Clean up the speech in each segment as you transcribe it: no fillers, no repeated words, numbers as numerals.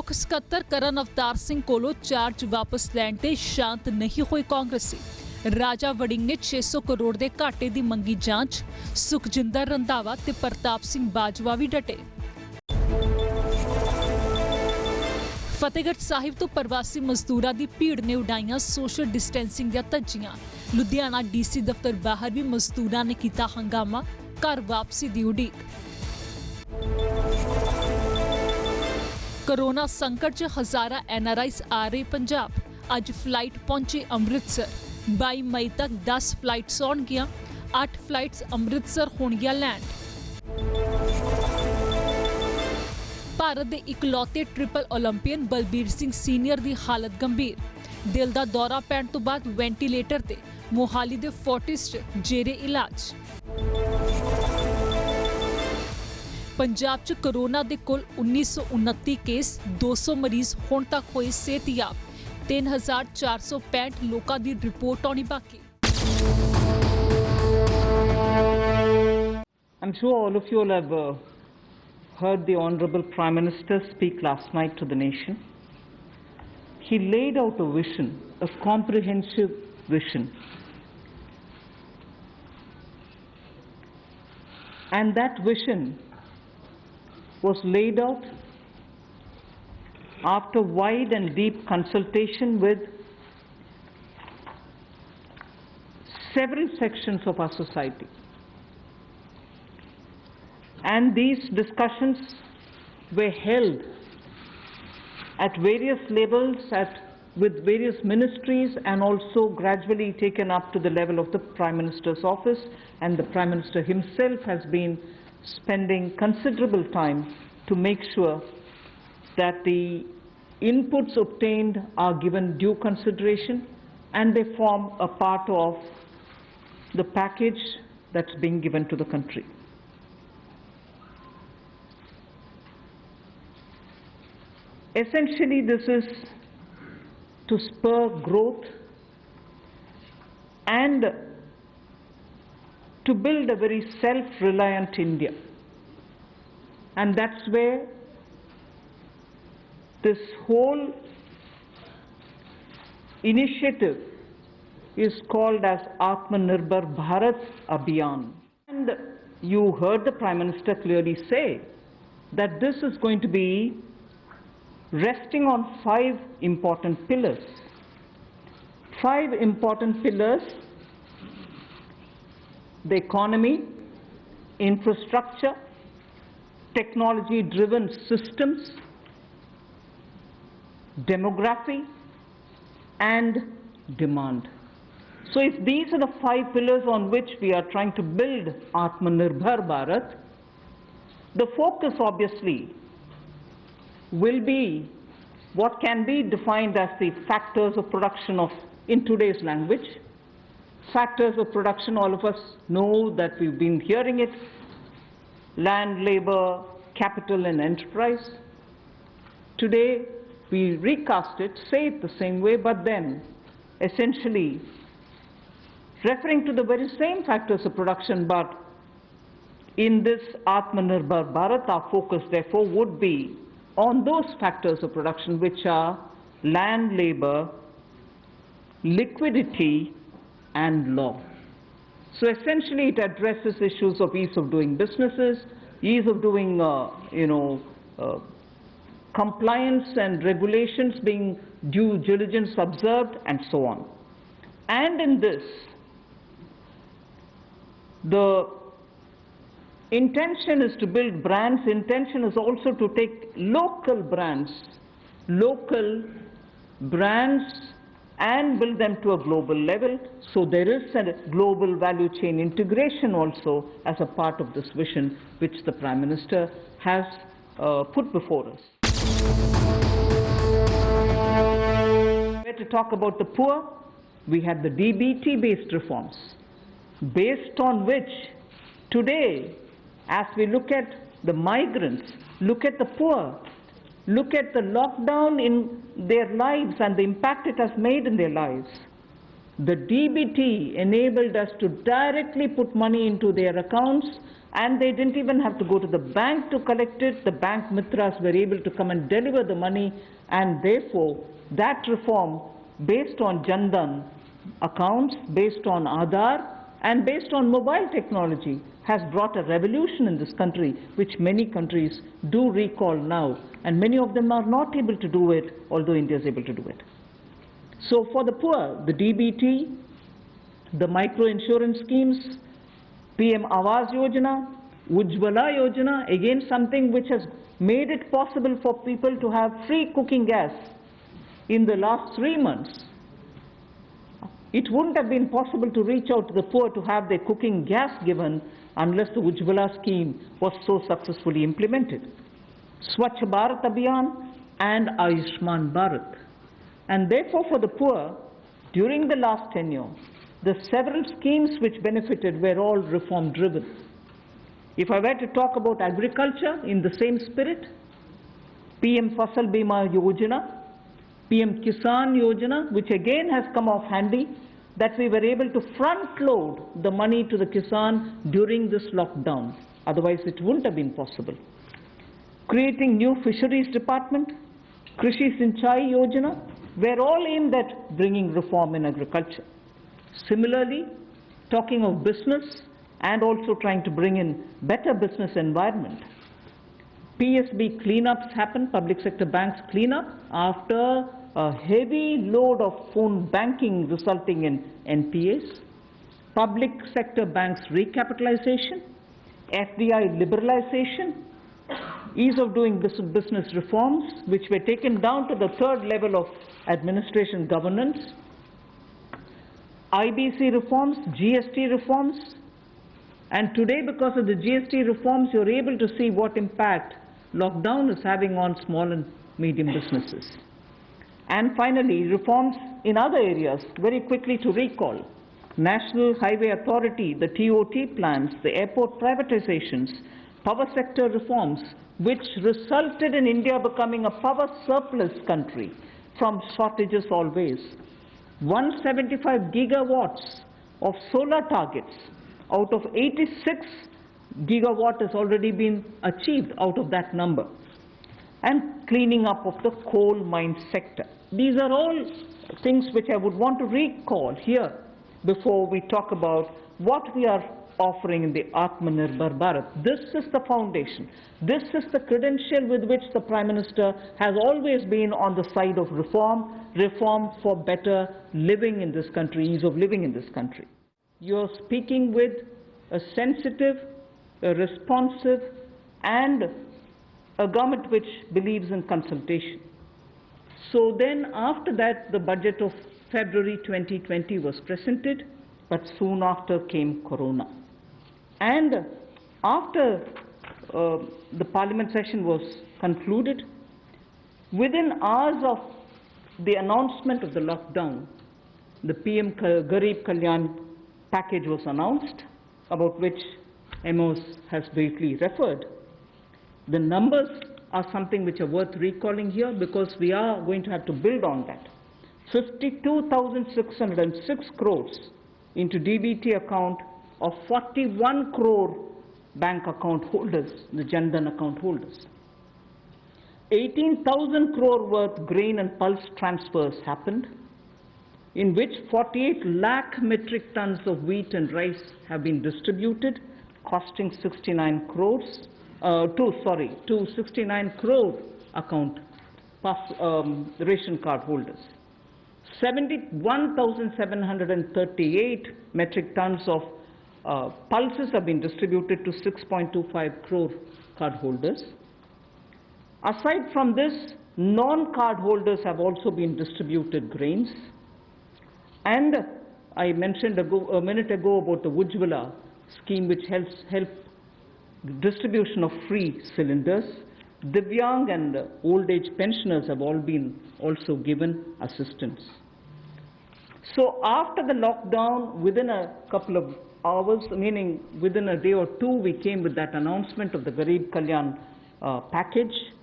ਮੁੱਖ ਸਕੱਤਰ ਕਰਨ ਅਵਤਾਰ ਸਿੰਘ ਕੋਲੋਂ ਚਾਰਜ ਵਾਪਸ ਲੈਣ ਤੇ ਸ਼ਾਂਤ ਨਹੀਂ ਹੋਏ ਕਾਂਗਰਸੀ। ਰਾਜਾ ਵੜਿੰਗ ਨੇ 600 ਕਰੋੜ ਦੇ ਘਾਟੇ ਦੀ ਮੰਗੀ ਜਾਂਚ। ਸੁਖਜਿੰਦਰ ਰੰਧਾਵਾ ਤੇ ਪ੍ਰਤਾਪ ਸਿੰਘ ਬਾਜਵਾ ਵੀ ਡਟੇ। ਫਤਿਹਗੜ੍ਹ ਸਾਹਿਬ ਤੋਂ ਪ੍ਰਵਾਸੀ ਮਜ਼ਦੂਰਾਂ ਦੀ ਭੀੜ ਨੇ ਉਡਾਈਆਂ ਸੋਸ਼ਲ ਡਿਸਟੈਂਸਿੰਗ ਦੀਆਂ ਧੱਜੀਆਂ। ਲੁਧਿਆਣਾ ਡੀਸੀ ਦਫ਼ਤਰ ਬਾਹਰ ਵੀ ਮਜ਼ਦੂਰਾਂ ਨੇ ਕੀਤਾ ਹੰਗਾਮਾ। ਘਰ ਵਾਪਸੀ ਦੀ ਉਡੀਕ। कोरोना संकट च हज़ारा NRIs आ रहे पंजाब। अज फ्लाइट पहुंचे अमृतसर। 22 मई तक 10 फ्लाइट्स आउणगियां। 8 फ्लाइट्स अमृतसर होणगियां लैंड। भारत के इकलौते triple Olympian Balbir Singh senior की हालत गंभीर। दिल का दौरा पैण तो बाद वेंटीलेटर ते मोहाली के फोर्टिस च जेरे इलाज। पंजाब च कोरोना के कुल 1929 केस, 200 मरीज हुण तक होए सेहतयाब। 3465 लोगों की रिपोर्ट आनी बाकी। I'm sure all of you will have heard the Honorable Prime Minister speak last night to the nation. He laid out a vision, a comprehensive vision. And that vision was laid out after wide and deep consultation with several sections of our society. And these discussions were held at various levels with various ministries, and also gradually taken up to the level of the Prime Minister's office, and the Prime Minister himself has been spending considerable time to make sure that the inputs obtained are given due consideration and they form a part of the package that's being given to the country. Essentially, this is to spur growth and to build a very self-reliant India. And that's where this whole initiative is called as Atmanirbhar Bharat Abhiyan. And you heard the Prime Minister clearly say that this is going to be resting on 5 important pillars. 5 important pillars: the economy, infrastructure, technology-driven systems, demography, and demand. So if these are the 5 pillars on which we are trying to build Atmanirbhar Bharat, the focus obviously will be what can be defined as the factors of production in today's language. Factors of production, all of us know that we've been hearing it: land, labor, capital, and enterprise. Today we recast it, say it the same way, but then essentially referring to the very same factors of production. But in this Atmanirbhar Bharat, our focus therefore would be on those factors of production which are land, labor, liquidity, and law. So essentially it addresses issues of ease of doing businesses, ease of doing compliance and regulations being due diligence observed, and so on. And in this, the intention is to build brands. Intention is also to take local brands and build them to a global level. So there is a global value chain integration also as a part of this vision which the Prime Minister has put before us. Where to talk about the poor, we had the DBT based reforms, based on which today, as we look at the migrants, look at the poor, look at the lockdown in their lives and the impact it has made in their lives, The DBT enabled us to directly put money into their accounts, and they didn't even have to go to the bank to collect it. The bank mitras were able to come and deliver the money, and therefore that reform based on Jan Dhan accounts, based on Aadhaar, and based on mobile technology has brought a revolution in this country, which many countries do recall now, and many of them are not able to do it, although India is able to do it. So for the poor, the DBT, the micro-insurance schemes, PM Awas Yojana, Ujjwala Yojana, again something which has made it possible for people to have free cooking gas in the last 3 months. It wouldn't have been possible to reach out to the poor to have their cooking gas given unless the Ujjwala scheme was so successfully implemented. Swachh Bharat Abhiyan and Ayushman Bharat. And therefore for the poor, during the last tenure, the several schemes which benefited were all reform driven. If I were to talk about agriculture in the same spirit, PM Fasal Bima Yojana, PM Kisan Yojana, which again has come off handy, that we were able to front load the money to the Kisan during this lockdown. Otherwise it wouldn't have been possible. Creating new fisheries department, Krishi Sinchai Yojana, were all aimed at bringing reform in agriculture. Similarly, talking of business and also trying to bring in better business environment. PSB cleanups happened, public sector banks cleanup, after a heavy load of phone banking resulting in NPAs. Public sector banks recapitalization, FDI liberalization, ease of doing business reforms, which were taken down to the third level of administration governance, IBC reforms, GST reforms, and today because of the GST reforms you're able to see what impact lockdown is having on small and medium businesses. And finally, reforms in other areas, very quickly to recall. National Highway Authority, the TOT plans, the airport privatizations, power sector reforms, which resulted in India becoming a power surplus country from shortages always. 175 gigawatts of solar targets out of 86 gigawatt has already been achieved out of that number. And cleaning up of the coal mine sector. These are all things which I would want to recall here before we talk about what we are offering in the Atmanirbhar Bharat. This is the foundation. This is the credential with which the Prime Minister has always been on the side of reform, reform for better living in this country, ease of living in this country. You're speaking with a sensitive, a responsive, and a government which believes in consultation. So then after that, the budget of February 2020 was presented, but soon after came Corona. And after the Parliament session was concluded, within hours of the announcement of the lockdown, the PM Garib Kalyan package was announced, about which Amos has briefly referred. The numbers are something which are worth recalling here because we are going to have to build on that. 52,606 crores into DBT account of 41 crore bank account holders, the Jan Dhan account holders. 18,000 crore worth grain and pulse transfers happened, in which 48 lakh metric tons of wheat and rice have been distributed, costing 69 crores. To 69 crore account ration card holders. 71,738 metric tons of pulses have been distributed to 6.25 crore card holders. Aside from this, non-card holders have also been distributed grains. And I mentioned a minute ago about the Ujjwala scheme, which helps distribution of free cylinders. Divyang and old age pensioners have all been also given assistance. So after the lockdown, within a couple of hours, meaning within a day or two, we came with that announcement of the Garib Kalyan package.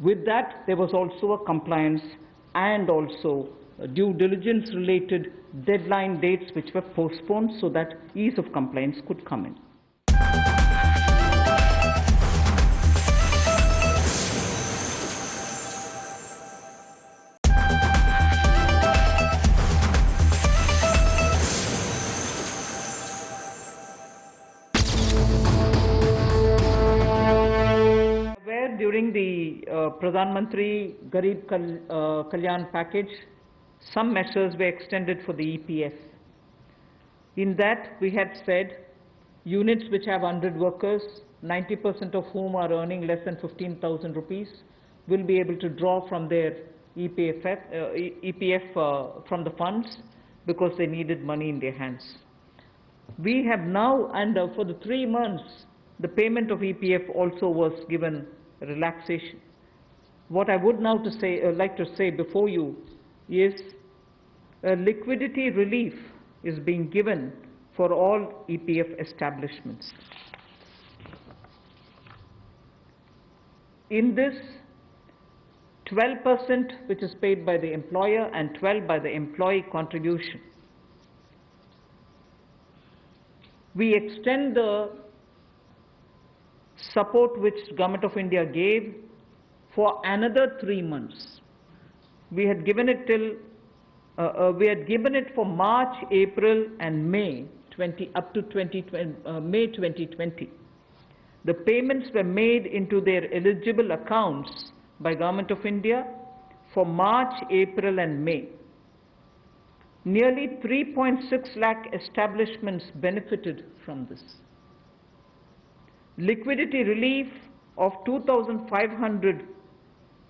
With that, there was also a compliance and also due diligence related deadline dates which were postponed so that ease of compliance could come in. During the Pradhan Mantri Garib Kalyan package, some measures were extended for the EPF. In that, we had said units which have 100 workers, 90% of whom are earning less than 15,000 rupees, will be able to draw from their EPF from the funds because they needed money in their hands. We have now, and for the 3 months, the payment of EPF also was given relaxation. What I would now like to say before you is liquidity relief is being given for all EPF establishments. In this, 12% which is paid by the employer and 12% by the employee contribution. We extend the support which Government of India gave for another 3 months. We had given it for March, April, and May up to May 2020. The payments were made into their eligible accounts by Government of India for March, April, and May. Nearly 3.6 lakh establishments benefited from this. Liquidity relief of 2,500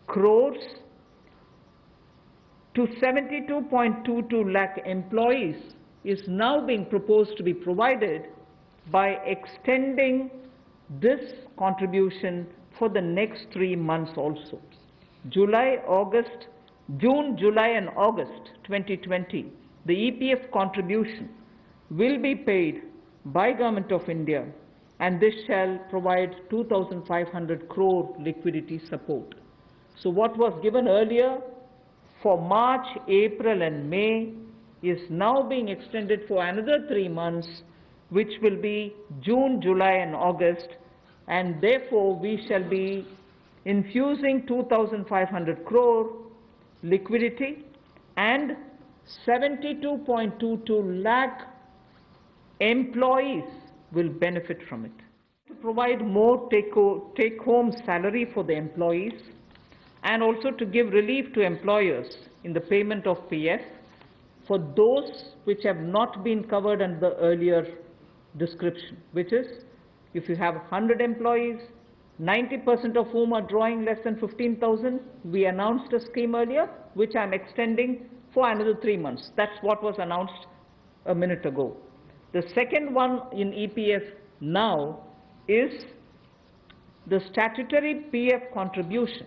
crores to 72.22 lakh employees is now being proposed to be provided by extending this contribution for the next 3 months also. June, July, and August 2020, the EPF contribution will be paid by Government of India, and this shall provide 2,500 crore liquidity support. So what was given earlier for March, April, and May is now being extended for another 3 months, which will be June, July, and August, and therefore we shall be infusing 2,500 crore liquidity, and 72.22 lakh employees will benefit from it. To provide more take-home salary for the employees, and also to give relief to employers in the payment of PF for those which have not been covered under the earlier description, which is if you have 100 employees, 90% of whom are drawing less than 15,000, we announced a scheme earlier, which I'm extending for another 3 months. That's what was announced a minute ago. The second one in EPF now is the statutory PF contribution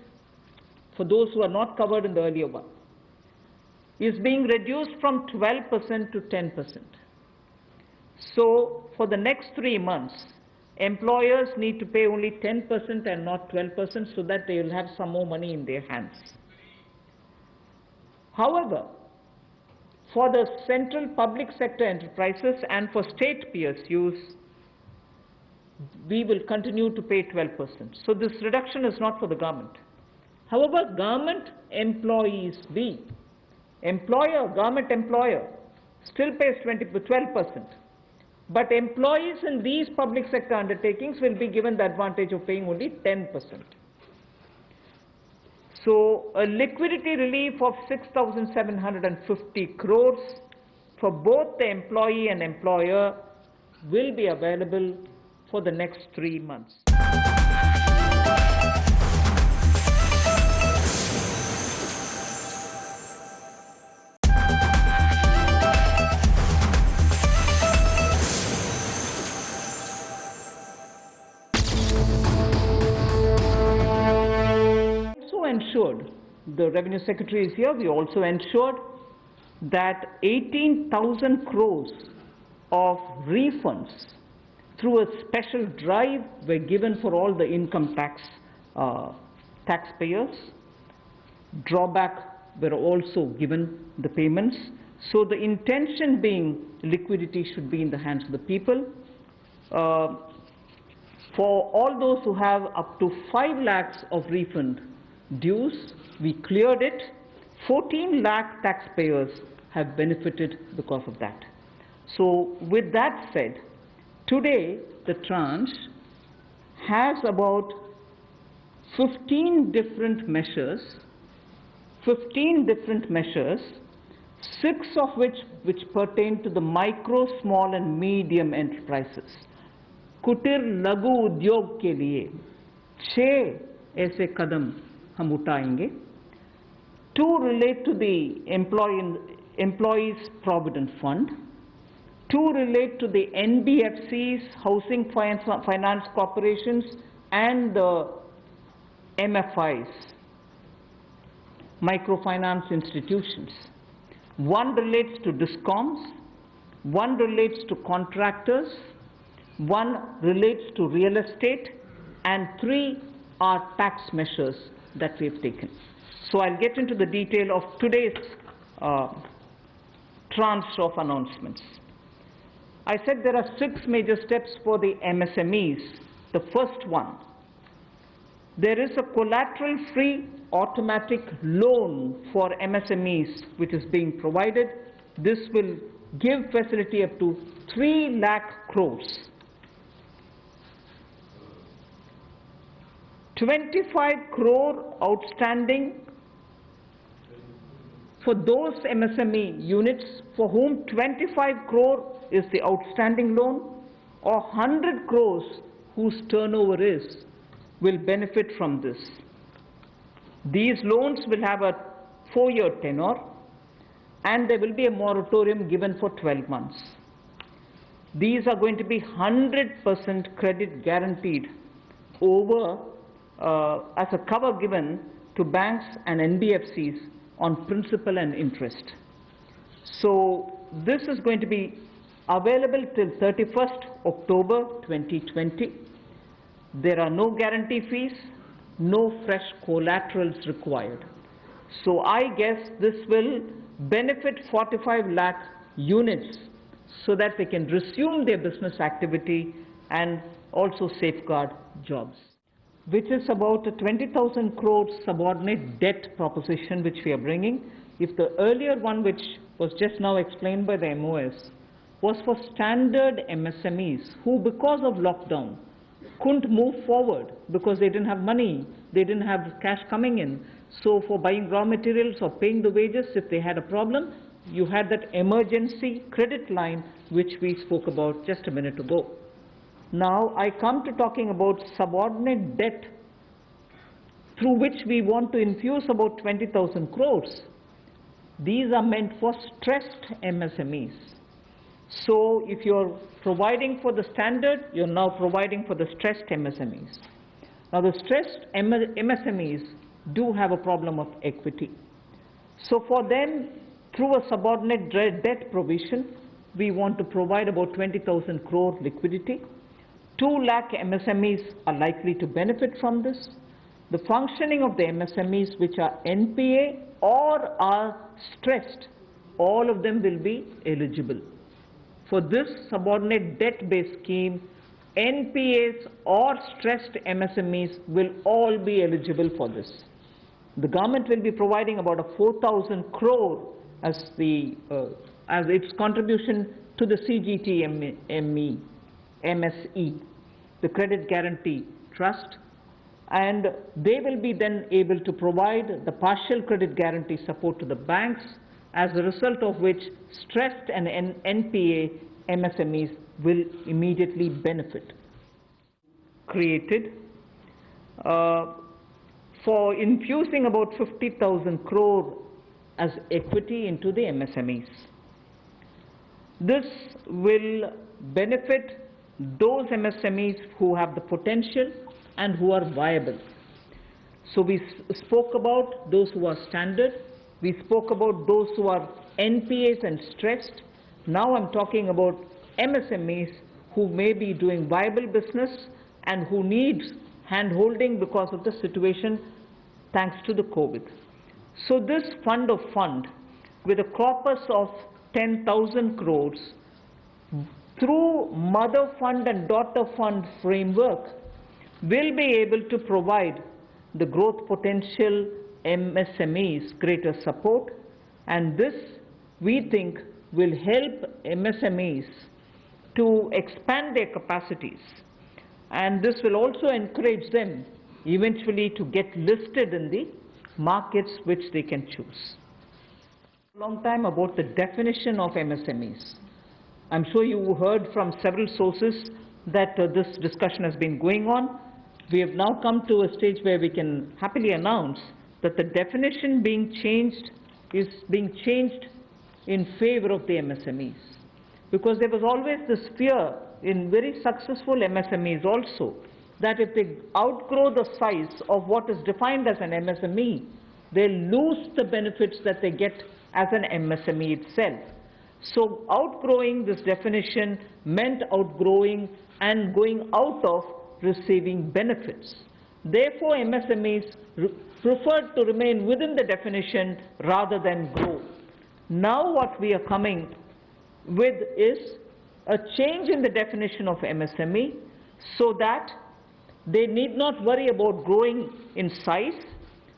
for those who are not covered in the earlier one is being reduced from 12% to 10%. So for the next 3 months, employers need to pay only 10% and not 12% so that they will have some more money in their hands. However, for the central public sector enterprises and for state PSUs, we will continue to pay 12%. So this reduction is not for the government. However, government employees government employer still pays 12%. But employees in these public sector undertakings will be given the advantage of paying only 10%. So a liquidity relief of 6,750 crores for both the employee and employer will be available for the next 3 months. Ensured, the Revenue Secretary is here, we also ensured that 18,000 crores of refunds through a special drive were given for all the income taxpayers. Drawback were also given the payments. So the intention being liquidity should be in the hands of the people. For all those who have up to 5 lakhs of refund dues, we cleared it. 14 lakh taxpayers have benefited because of that. So with that said, today the tranche has about 15 different measures, 6 of which pertain to the micro, small and medium enterprises. कुटीर लघु उद्योग के लिए 6 ऐसे कदम हम उठाएंगे. 2 relate to the employees provident fund. 2 relate to the NBFCs, housing finance corporations and the MFIs, microfinance institutions. 1 relates to DISCOMs, 1 relates to contractors, 1 relates to real estate, and 3 are tax measures that we have taken. So I'll get into the detail of today's tranche of announcements. I said there are 6 major steps for the MSMEs. The first one, there is a collateral-free automatic loan for MSMEs which is being provided. This will give facility up to 3 lakh crores. 25 crore outstanding for those MSME units for whom 25 crore is the outstanding loan, or 100 crores whose turnover will benefit from this. These loans will have a 4-year tenure and there will be a moratorium given for 12 months. These are going to be 100% credit guaranteed over as a cover given to banks and NBFCs on principal and interest. So this is going to be available till 31st October 2020. There are no guarantee fees, no fresh collaterals required. So I guess this will benefit 45 lakh units so that they can resume their business activity and also safeguard jobs, which is about a 20,000 crore subordinate debt proposition which we are bringing. If the earlier one, which was just now explained by the MOS, was for standard MSMEs who, because of lockdown, couldn't move forward because they didn't have money, they didn't have cash coming in. So for buying raw materials or paying the wages, if they had a problem, you had that emergency credit line which we spoke about just a minute ago. Now I come to talking about subordinate debt through which we want to infuse about 20,000 crores. These are meant for stressed MSMEs. So if you're providing for the standard, you're now providing for the stressed MSMEs. Now the stressed MSMEs do have a problem of equity. So for them, through a subordinate debt provision, we want to provide about 20,000 crore liquidity. 2 lakh MSMEs are likely to benefit from this. The functioning of the MSMEs which are NPA or are stressed, all of them will be eligible. For this subordinate debt-based scheme, NPAs or stressed MSMEs will all be eligible for this. The government will be providing about a 4,000 crore as its contribution to the CGTMSE, the Credit Guarantee Trust, and they will be then able to provide the partial credit guarantee support to the banks, as a result of which stressed and NPA MSMEs will immediately benefit. Created for infusing about 50,000 crore as equity into the MSMEs. This will benefit those MSMEs who have the potential and who are viable. So we spoke about those who are standard, we spoke about those who are NPAs and stressed. Now I'm talking about MSMEs who may be doing viable business and who need hand-holding because of the situation thanks to the COVID. So this fund of fund, with a corpus of 10,000 crores, through mother fund and daughter fund framework, will be able to provide the growth potential MSMEs greater support, and this, we think, will help MSMEs to expand their capacities, and this will also encourage them eventually to get listed in the markets which they can choose. A long time about the definition of MSMEs. I'm sure you heard from several sources that this discussion has been going on. We have now come to a stage where we can happily announce that the definition is being changed in favor of the MSMEs. Because there was always this fear in very successful MSMEs also that if they outgrow the size of what is defined as an MSME, they lose the benefits that they get as an MSME itself. So outgrowing this definition meant outgrowing and going out of receiving benefits. Therefore, MSMEs preferred to remain within the definition rather than grow. Now what we are coming with is a change in the definition of MSME so that they need not worry about growing in size.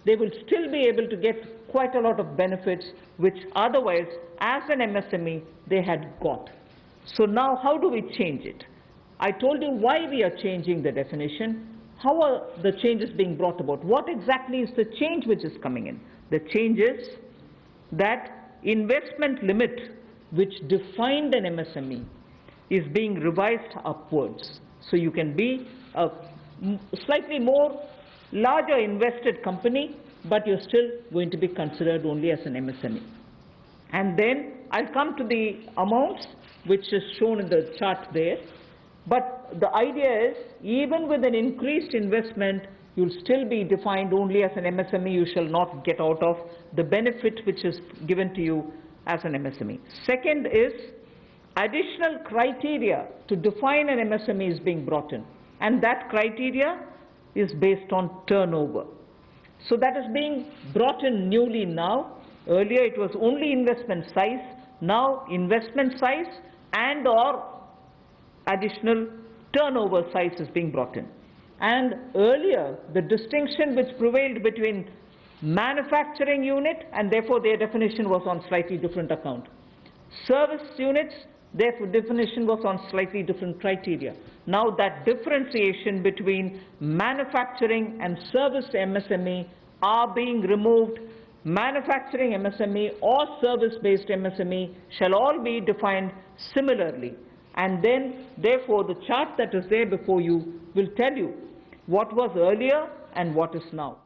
They will still be able to get quite a lot of benefits which otherwise, as an MSME, they had got. So now how do we change it? I told you why we are changing the definition. How are the changes being brought about? What exactly is the change which is coming in? The change is that investment limit which defined an MSME is being revised upwards. So you can be a slightly more larger invested company, but you're still going to be considered only as an MSME. And then I'll come to the amounts which is shown in the chart there. But the idea is, even with an increased investment, you'll still be defined only as an MSME. You shall not get out of the benefit which is given to you as an MSME. Second is, additional criteria to define an MSME is being brought in. And that criteria is based on turnover. So that is being brought in newly now. Earlier it was only investment size. Now investment size and or additional turnover size is being brought in. And earlier, the distinction which prevailed between manufacturing unit, and therefore their definition was on slightly different account. Service units, their definition was on slightly different criteria. Now that differentiation between manufacturing and service MSME are being removed. Manufacturing MSME or service-based MSME shall all be defined similarly. And then, therefore, the chart that is there before you will tell you what was earlier and what is now.